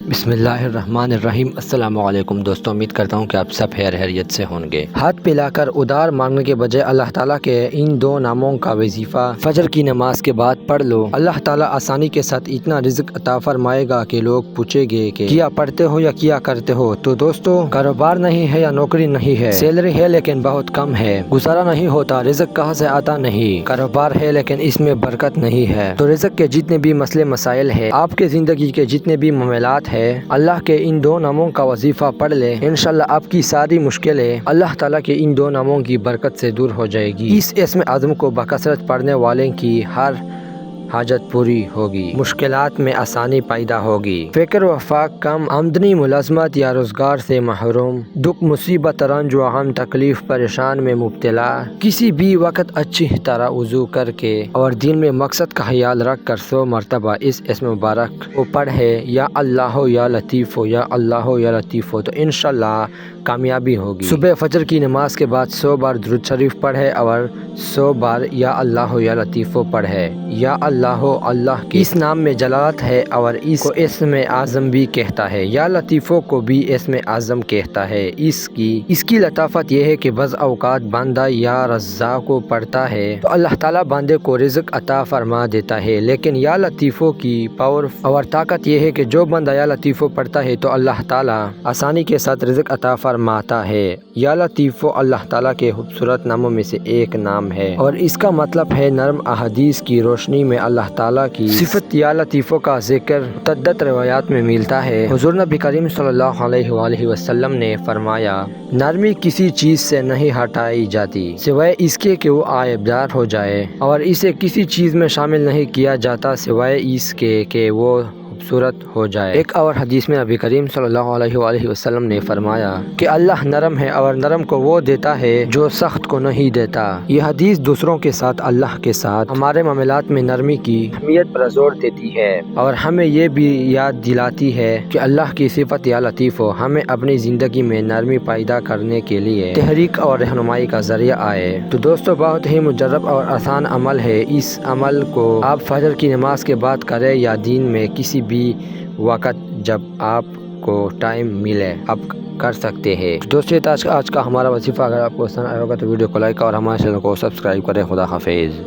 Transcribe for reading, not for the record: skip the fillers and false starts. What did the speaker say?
بسم اللہ الرحمن الرحیم۔ السلام علیکم دوستوں، امید کرتا ہوں کہ آپ سب خیریت سے ہوں گے۔ ہاتھ پھیلا کر ادھار مانگنے کے بجائے اللہ تعالیٰ کے ان دو ناموں کا وظیفہ فجر کی نماز کے بعد پڑھ لو۔ اللہ تعالیٰ آسانی کے ساتھ اتنا رزق عطا فرمائے گا کہ لوگ پوچھیں گے کہ کیا پڑھتے ہو یا کیا کرتے ہو۔ تو دوستوں، کاروبار نہیں ہے یا نوکری نہیں ہے، سیلری ہے لیکن بہت کم ہے، گزارا نہیں ہوتا، رزق کہاں سے آتا نہیں، کاروبار ہے لیکن اس میں برکت نہیں ہے، تو رزق کے جتنے بھی مسئلے مسائل ہیں، آپ کے زندگی کے جتنے بھی معاملات ہے، اللہ کے ان دو ناموں کا وظیفہ پڑھ لے، انشاءاللہ آپ کی ساری مشکلیں اللہ تعالیٰ کے ان دو ناموں کی برکت سے دور ہو جائے گی۔ اس اسم اعظم کو بکثرت پڑھنے والے کی ہر حاجت پوری ہوگی، مشکلات میں آسانی پیدا ہوگی، فکر و فاق کم، آمدنی ملازمت یا روزگار سے محروم، دکھ مصیبت رنج و غم تکلیف پریشان میں مبتلا، کسی بھی وقت اچھی طرح وضو کر کے اور دل میں مقصد کا خیال رکھ کر 100 مرتبہ اس اسم مبارک کو پڑھے، یا اللہ یا لطیف ہو، یا اللہ یا لطیف ہو، تو انشاءاللہ کامیابی ہوگی۔ صبح فجر کی نماز کے بعد 100 بار درود شریف پڑھے اور 100 بار یا اللہ یا لطیف پڑھے۔ یا اللہ کے اس نام میں جلالت ہے اور اس کو اسم اعظم بھی کہتا ہے، یا لطیفوں کو بھی اسم اعظم کہتا ہے۔ اس کی لطافت یہ ہے کہ بعض اوقات بندہ یا رزاق کو پڑھتا ہے تو اللہ تعالیٰ بندے کو رزق عطا فرما دیتا ہے، لیکن یا لطیفوں کی پاور اور طاقت یہ ہے کہ جو بندہ یا لطیفوں پڑھتا ہے تو اللہ تعالیٰ آسانی کے ساتھ رزق عطا فرماتا ہے۔ یا لطیفوں اللہ تعالیٰ کے خوبصورت ناموں میں سے ایک نام ہے اور اس کا مطلب ہے نرم۔ احادیث کی روشنی میں اللہ تعالیٰ کی صفت یا لطیفوں کا ذکر متعدد روایات میں ملتا ہے۔ حضور نبی کریم صلی اللہ علیہ وآلہ وسلم نے فرمایا، نرمی کسی چیز سے نہیں ہٹائی جاتی سوائے اس کے کہ وہ عیبدار ہو جائے، اور اسے کسی چیز میں شامل نہیں کیا جاتا سوائے اس کے کہ وہ خوبصورت ہو جائے۔ ایک اور حدیث میں نبی کریم صلی اللہ علیہ وآلہ وسلم نے فرمایا کہ اللہ نرم ہے اور نرم کو وہ دیتا ہے جو سخت کو نہیں دیتا۔ یہ حدیث دوسروں کے ساتھ اللہ کے ساتھ ہمارے معاملات میں نرمی کی اہمیت پر زور دیتی ہے اور ہمیں یہ بھی یاد دلاتی ہے کہ اللہ کی صفت یا لطیف ہو ہمیں اپنی زندگی میں نرمی پیدا کرنے کے لیے تحریک اور رہنمائی کا ذریعہ آئے۔ تو دوستو، بہت ہی مجرب اور آسان عمل ہے۔ اس عمل کو آپ فجر کی نماز کے بعد کریں یا دن میں کسی بھی وقت جب آپ کو ٹائم ملے آپ کر سکتے ہیں۔ دوستو، آج کا ہمارا وظیفہ اگر آپ کو پسند آئے ہوگا تو ویڈیو کو لائک اور ہمارے چینل کو سبسکرائب کریں۔ خدا حافظ۔